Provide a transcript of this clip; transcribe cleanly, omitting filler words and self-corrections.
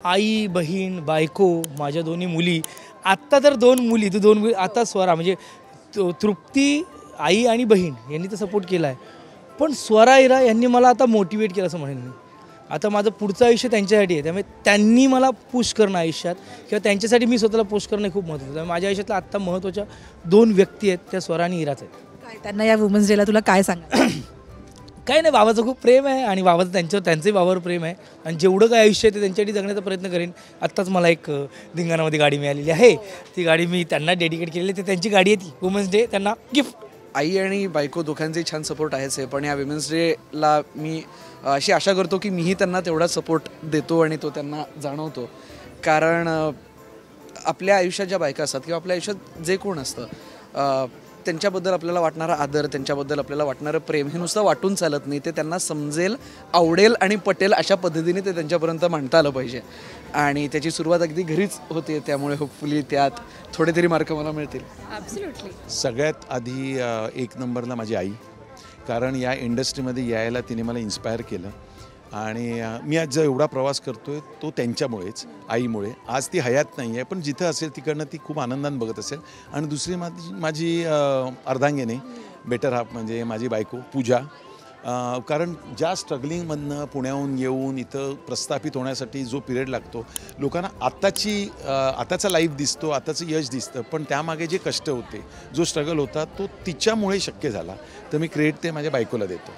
आई, बहीण, बायको, माझ्या दोन्ही मुली. आत्ता तर 2 मुली, तर 2 मुली आता स्वरा म्हणजे तृप्ती, आई आणि बहीण यांनी तर सपोर्ट केला आहे. पण स्वरा, इरा यांनी मला आता मोटिवेट केलं असं म्हणेन मी. आता माझं पुढचं आयुष्य त्यांच्यासाठी आहे. त्यामुळे त्यांनी मला पुश करणं आयुष्यात किंवा त्यांच्यासाठी मी स्वतःला पुश करणं खूप महत्त्वाचं आहे. त्यामुळे माझ्या आयुष्यातल्या आत्ता महत्त्वाच्या 2 व्यक्ती आहेत, त्या स्वरा आणि इराच आहेत. काय त्यांना या वुमन्स डेला तुला काय सांगा? काही नाही, बाबाचं खूप प्रेम आहे आणि बाबाचं त्यांचंही बाबावर प्रेम आहे आणि जेवढं काही आयुष्य आहे ते त्यांच्यासाठी जगण्याचा प्रयत्न करेन. आत्ताच मला एक धिंगाणामध्ये गाडी मिळालेली आहे. ती गाडी मी त्यांना डेडिकेट केलेली आहे. ते त्यांची गाडी आहे, ती वुमन्स डे त्यांना गिफ्ट. आई आणि बायको दोघांचे छान सपोर्ट आहेच आहे, पण या विमेन्स डेला मी अशी आशा करतो की मीही त्यांना तेवढा सपोर्ट देतो आणि तो त्यांना जाणवतो. कारण आपल्या आयुष्यात ज्या बायका असतात किंवा आपल्या आयुष्यात जे कोण असतं त्यांच्याबद्दल आपल्याला वाटणारा आदर, त्यांच्याबद्दल आपल्याला वाटणारं प्रेम हे नुसतं वाटून चालत नाही. ते त्यांना समजेल, आवडेल आणि पटेल अशा पद्धतीने ते त्यांच्यापर्यंत मांडता आलं पाहिजे. आणि त्याची सुरुवात अगदी घरीच होते. त्यामुळे होपफुली त्यात थोडे तरी मार्क मला मिळतील. ॲब्सोल्युटली. सगळ्यात आधी एक नंबरला माझी आई, कारण या इंडस्ट्रीमध्ये यायला तिने मला इन्स्पायर केलं आणि मी आज जो एवढा प्रवास करतो आहे तो त्यांच्यामुळेच, आईमुळे. आज ती हयात नाही आहे, पण जिथं असेल तिकडनं ती खूप आनंदाने बघत असेल. आणि दुसरी माझी अर्धांगिनी, बेटर हाफ म्हणजे माझी बायको पूजा. कारण ज्या स्ट्रगलिंगमधनं पुण्याहून येऊन इथं प्रस्थापित होण्यासाठी जो पिरियड लागतो, लोकांना आताचा लाईफ दिसतो, आताचं यश दिसतं, पण त्यामागे जे कष्ट होते, जो स्ट्रगल होता तो तिच्यामुळे शक्य झाला. तर मी क्रेडिट ते माझ्या बायकोला देतो.